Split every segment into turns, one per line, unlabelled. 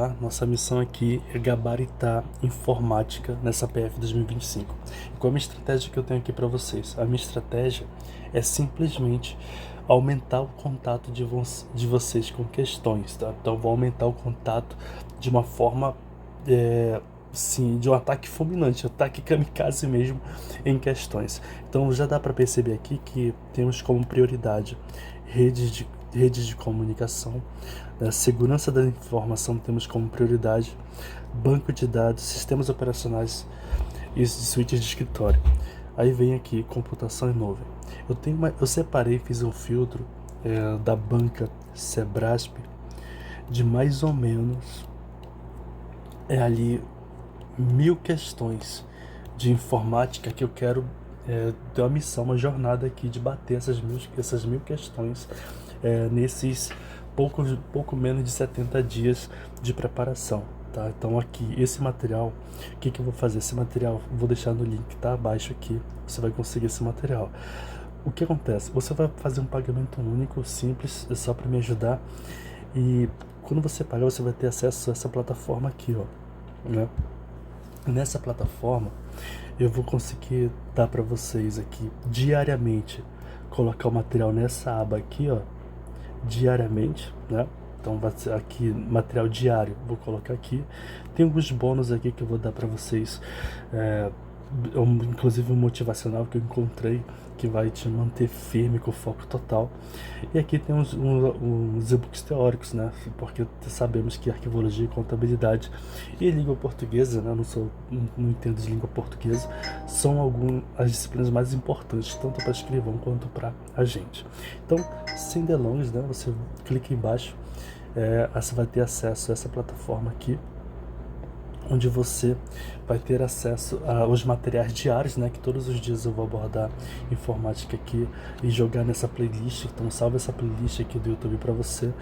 tá? Nossa missão aqui é gabaritar informática nessa PF 2025. E qual é a minha estratégia que eu tenho aqui para vocês? A minha estratégia é simplesmente aumentar o contato de vocês com questões, tá? Então, eu vou aumentar o contato de uma forma, sim, de um ataque fulminante, ataque kamikaze mesmo em questões. Então, já dá para perceber aqui que temos como prioridade redes de comunicação, né? Segurança da informação temos como prioridade, banco de dados, sistemas operacionais e suítes de escritório. Aí vem aqui computação em nuvem. Eu separei, fiz um filtro da banca Sebrasp de mais ou menos ali 1000 questões de informática que eu quero ter uma missão, uma jornada aqui de bater essas mil questões nesses pouco menos de 70 dias de preparação, tá? Então aqui, esse material, o que eu vou fazer? Esse material, vou deixar no link, tá abaixo aqui, você vai conseguir esse material. O que acontece? Você vai fazer um pagamento único, simples, é só para me ajudar, e quando você pagar, você vai ter acesso a essa plataforma aqui, ó, né? Nessa plataforma, eu vou conseguir dar para vocês aqui, diariamente, colocar o material nessa aba aqui, ó, diariamente, né? Então vai ser aqui material diário, vou colocar aqui. Tem alguns bônus aqui que eu vou dar para vocês, inclusive um motivacional que eu encontrei que vai te manter firme com foco total. E aqui tem uns e-books teóricos, né? Porque sabemos que arquivologia e contabilidade e língua portuguesa, né? Não entendo de língua portuguesa, são as disciplinas mais importantes, tanto para escrivão quanto para a gente. Então, sem delongas, né? Você clica embaixo, você vai ter acesso a essa plataforma aqui, onde você vai ter acesso aos materiais diários, né, que todos os dias eu vou abordar informática aqui e jogar nessa playlist. Então salve essa playlist aqui do YouTube para você,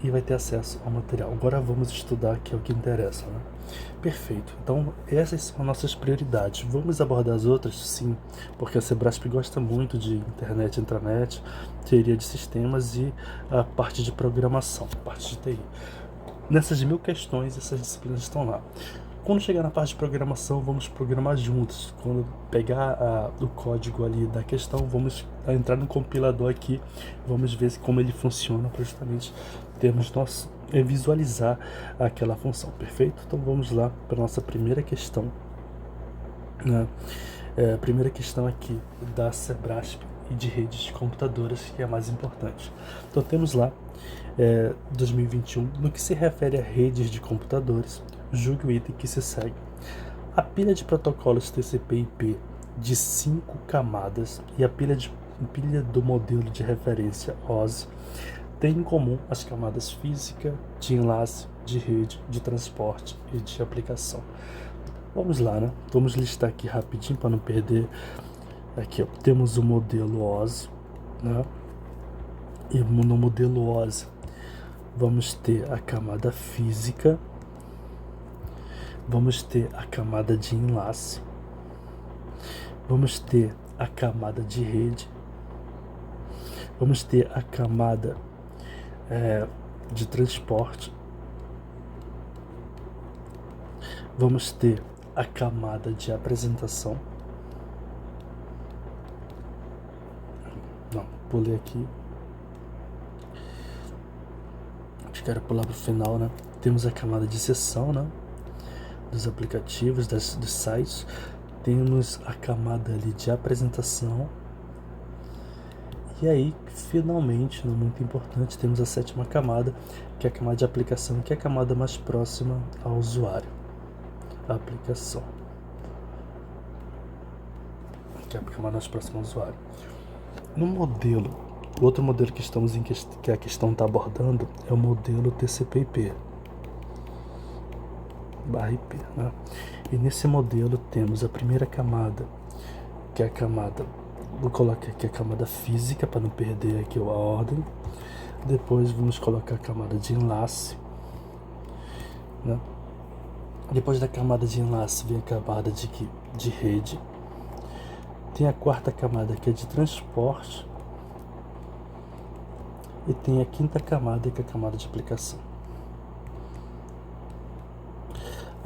e vai ter acesso ao material. Agora vamos estudar, que é o que interessa, né? Perfeito. Então essas são as nossas prioridades. Vamos abordar as outras? Sim, porque a Sebrasp gosta muito de internet, intranet, teoria de sistemas e a parte de programação, a parte de TI. Nessas 1000 questões, essas disciplinas estão lá. Quando chegar na parte de programação, vamos programar juntos. Quando pegar o código ali da questão, vamos entrar no compilador aqui, vamos ver como ele funciona para justamente termos visualizar aquela função, perfeito? Então vamos lá para a nossa primeira questão, né? A primeira questão aqui da Sebrasp e de redes de computadoras, que é a mais importante. Então temos lá 2021, no que se refere a redes de computadores, julgue o item que se segue. A pilha de protocolos TCP/IP de 5 camadas e a pilha do modelo de referência OSI têm em comum as camadas física, de enlace, de rede, de transporte e de aplicação. Vamos lá, né? Vamos listar aqui rapidinho para não perder. Aqui, ó, temos o modelo OSI, né? E no modelo OSI vamos ter a camada física, vamos ter a camada de enlace, vamos ter a camada de rede, vamos ter a camada de transporte, vamos ter a camada de apresentação. Não, pulei aqui. Quero pular para o final, né? Temos a camada de seção, né? Dos aplicativos, dos sites. Temos a camada ali de apresentação. E aí, finalmente, muito importante, temos a 7ª camada, que é a camada de aplicação, que é a camada mais próxima ao usuário. A aplicação, que é a camada mais próxima ao usuário. No modelo, o outro modelo que que a questão está abordando é o modelo TCP/IP, /IP, né? E nesse modelo temos a primeira camada, que é a camada, vou colocar aqui a camada física para não perder aqui a ordem. Depois vamos colocar a camada de enlace, né? Depois da camada de enlace vem a camada de rede. Tem a 4ª camada, que é de transporte. E tem a 5ª camada, que é a camada de aplicação.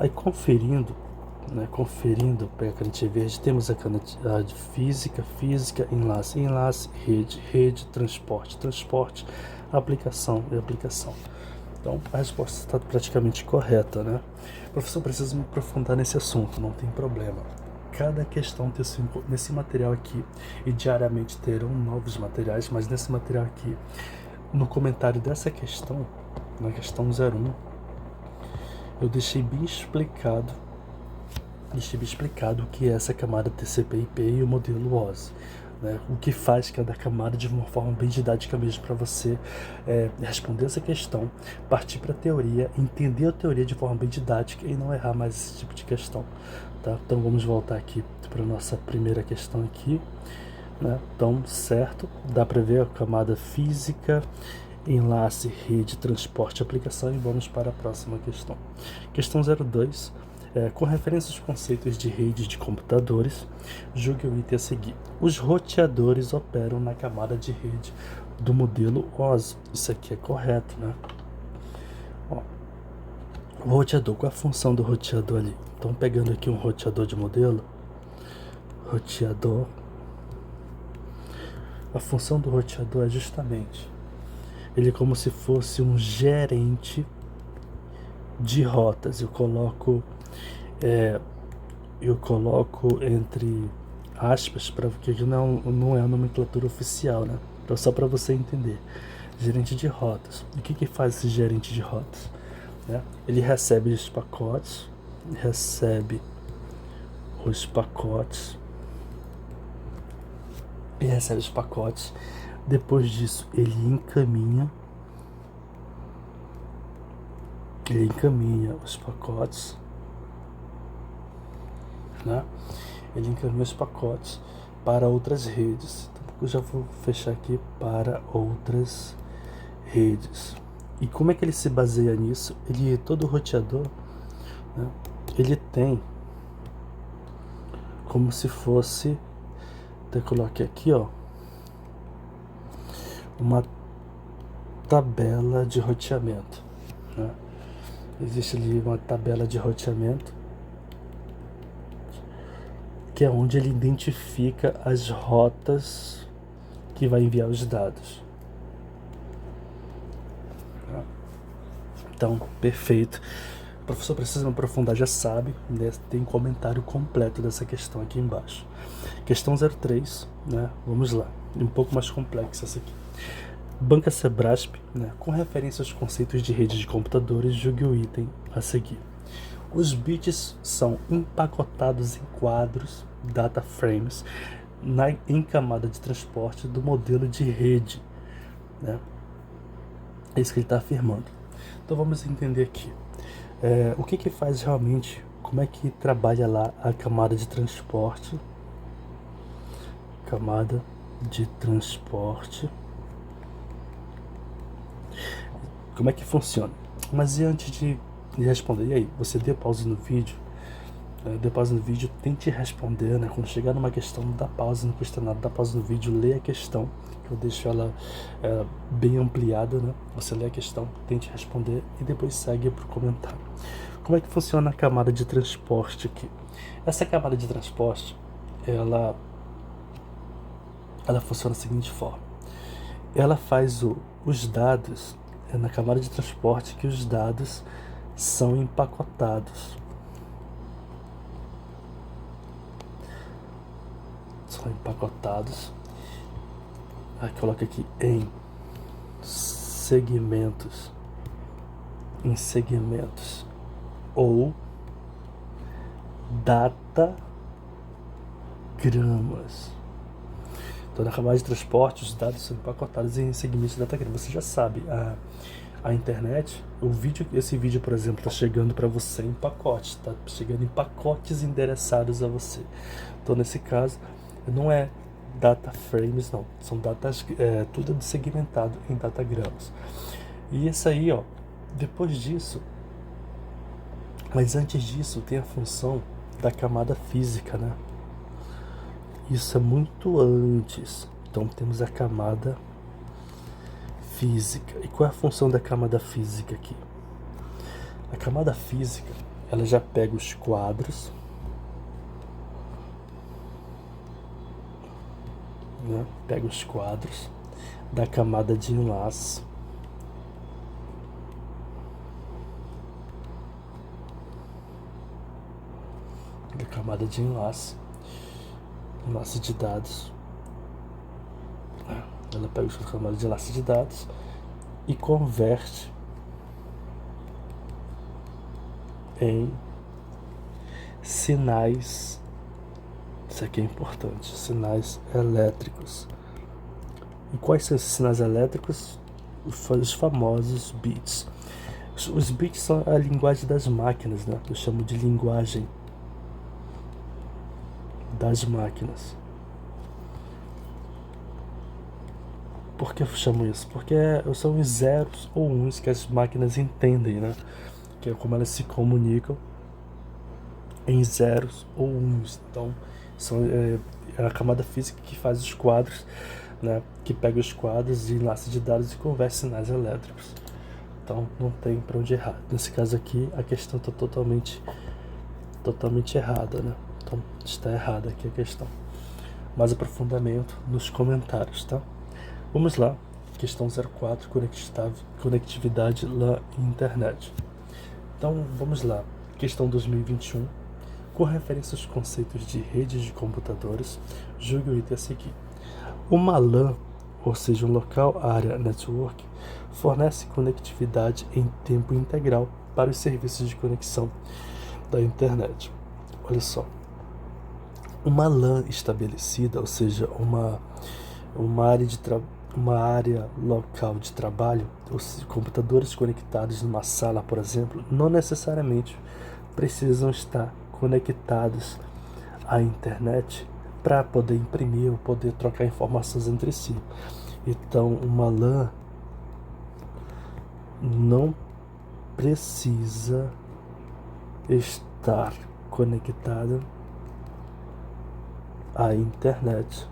Aí conferindo, né, pega a canetinha verde, temos a canetinha de física, enlace, rede, transporte, aplicação e aplicação. Então a resposta está praticamente correta, né? Professor, preciso me aprofundar nesse assunto, não tem problema. Cada questão nesse material aqui, e diariamente terão novos materiais, mas nesse material aqui, no comentário dessa questão, na questão 01, eu deixei bem explicado o que é essa camada TCP/IP e o modelo OSI, né? O que faz cada camada de uma forma bem didática mesmo para você responder essa questão, partir para a teoria, entender a teoria de forma bem didática e não errar mais esse tipo de questão, tá? Então vamos voltar aqui para a nossa primeira questão aqui, né? Então, certo, dá para ver a camada física, enlace, rede, transporte, aplicação, e vamos para a próxima questão. Questão 02. Com referência aos conceitos de redes de computadores, julgue o item a seguir. Os roteadores operam na camada de rede do modelo OSI. Isso aqui é correto, né? Ó, o roteador, qual é a função do roteador ali? Então, pegando aqui um roteador de modelo, a função do roteador é justamente, ele é como se fosse um gerente de rotas. Eu coloco entre aspas, porque não é a nomenclatura oficial, né? Então, só para você entender. Gerente de rotas. O que faz esse gerente de rotas? Né? Ele recebe os pacotes, depois disso ele encaminha os pacotes, né? Ele encaminha os pacotes para outras redes. Então, eu já vou fechar aqui para outras redes. E como é que ele se baseia nisso? Todo roteador, né, ele tem como se fosse, eu coloquei aqui, ó, uma tabela de roteamento, né? Existe ali uma tabela de roteamento, que é onde ele identifica as rotas que vai enviar os dados. Então, perfeito. O professor precisa me aprofundar, já sabe, né? Tem comentário completo dessa questão aqui embaixo. Questão 03, né? Vamos lá. Um pouco mais complexa essa aqui. Banca Sebrasp, né? Com referência aos conceitos de rede de computadores, julgue o item a seguir. Os bits são empacotados em quadros, data frames, em camada de transporte do modelo de rede, né? É isso que ele está afirmando. Então vamos entender aqui. O que faz realmente, como é que trabalha lá a camada de transporte? Como é que funciona? Mas e antes de responder, e aí, você deu pausa no vídeo? Tente responder, né? Quando chegar numa questão, dá pausa, não custa nada, dá pausa no vídeo, lê a questão, que eu deixo ela bem ampliada, né? Você lê a questão, tente responder e depois segue para o comentário. Como é que funciona a camada de transporte aqui? Essa camada de transporte, ela funciona da seguinte forma. Ela faz os dados, na camada de transporte que os dados são empacotados. Aí coloca aqui em segmentos ou datagramas. Então, na camada de transporte, os dados são empacotados em segmentos de datagramas. Você já sabe, a internet, esse vídeo, por exemplo, está chegando para você em pacotes, está chegando em pacotes endereçados a você. Então, nesse caso, não é data frames, não, são datas, tudo segmentado em datagramas. E isso aí, ó, depois disso, mas antes disso, tem a função da camada física, né? Isso é muito antes. Então temos a camada física. E qual é a função da camada física aqui? A camada física, ela já pega os quadros, né? Pega os quadros da camada de enlace, enlace de dados. Ela pega os camadas de enlace de dados e converte em sinais. Isso aqui é importante, sinais elétricos. E quais são esses sinais elétricos? Os famosos bits. Os bits são a linguagem das máquinas, né? Eu chamo de linguagem das máquinas. Por que eu chamo isso? Porque são os zeros ou uns que as máquinas entendem, né? Que é como elas se comunicam em zeros ou uns. Então, é a camada física que faz os quadros, né? Que pega os quadros de enlace de dados e converte sinais elétricos. Então, não tem para onde errar. Nesse caso aqui, a questão está totalmente errada, né? Então, está errada aqui a questão. Mais aprofundamento nos comentários, tá? Vamos lá. Questão 04, conectividade LAN e internet. Então, vamos lá. Questão 2021. Com referência aos conceitos de redes de computadores, julgue o item a seguir. Uma LAN, ou seja, um Local Area Network, fornece conectividade em tempo integral para os serviços de conexão da internet. Olha só. Uma LAN estabelecida, ou seja, uma área local de trabalho, os computadores conectados numa sala, por exemplo, não necessariamente precisam estar conectados à internet para poder imprimir ou poder trocar informações entre si. Então, uma LAN não precisa estar conectada à internet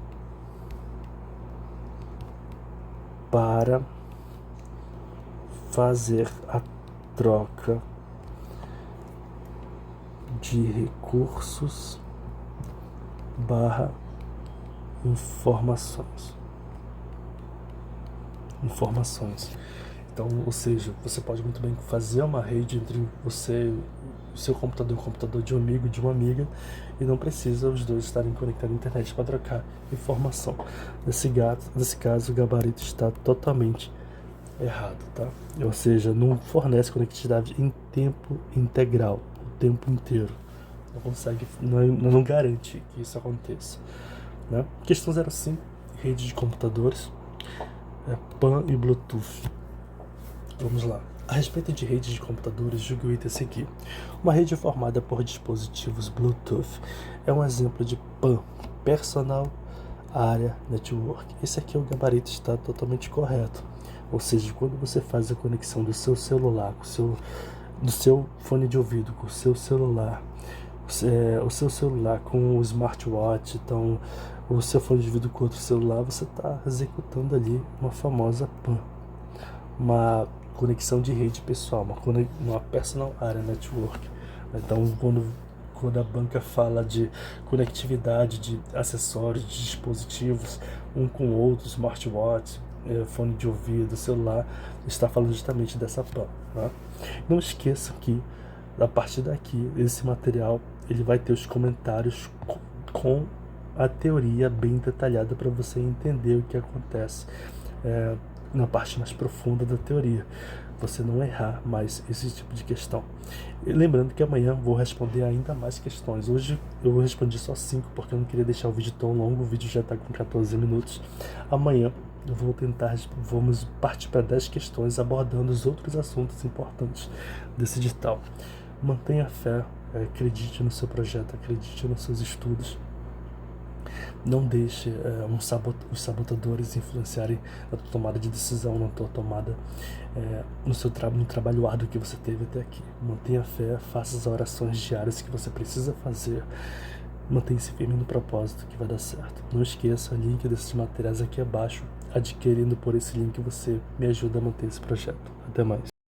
para fazer a troca de recursos / informações. Então, ou seja, você pode muito bem fazer uma rede entre você, o seu computador e o computador de um amigo, de uma amiga, e não precisa os dois estarem conectados à internet para trocar informação. Nesse caso, o gabarito está totalmente errado, tá? Ou seja, não fornece conectividade em tempo integral, o tempo inteiro. Não consegue, não garante que isso aconteça, né? Questão 05, rede de computadores, PAN e Bluetooth. Vamos lá. A respeito de redes de computadores, julgue o item a seguir. Uma rede formada por dispositivos Bluetooth é um exemplo de PAN, Personal Area Network. Esse aqui, o gabarito está totalmente correto. Ou seja, quando você faz a conexão do seu celular, do seu fone de ouvido com o seu celular, o seu celular com o smartwatch, então o seu fone de ouvido com outro celular, você está executando ali uma famosa PAN, uma conexão de rede pessoal, uma Personal Area Network. Então, quando a banca fala de conectividade de acessórios, de dispositivos, um com o outro, smartwatch, fone de ouvido, celular, está falando justamente dessa PAN, né? Não esqueça que, a partir daqui, esse material ele vai ter os comentários com a teoria bem detalhada para você entender o que acontece na parte mais profunda da teoria, você não errar mais esse tipo de questão. E lembrando que amanhã vou responder ainda mais questões. Hoje eu respondi só 5 porque eu não queria deixar o vídeo tão longo, o vídeo já está com 14 minutos. Amanhã eu vamos partir para 10 questões abordando os outros assuntos importantes desse edital. Mantenha a fé, acredite no seu projeto, acredite nos seus estudos. Não deixe os sabotadores influenciarem na tua tomada de decisão, na tua tomada, no trabalho árduo que você teve até aqui. Mantenha a fé, faça as orações diárias que você precisa fazer. Mantenha-se firme no propósito que vai dar certo. Não esqueça, o link desses materiais aqui abaixo. Adquirindo por esse link você me ajuda a manter esse projeto. Até mais.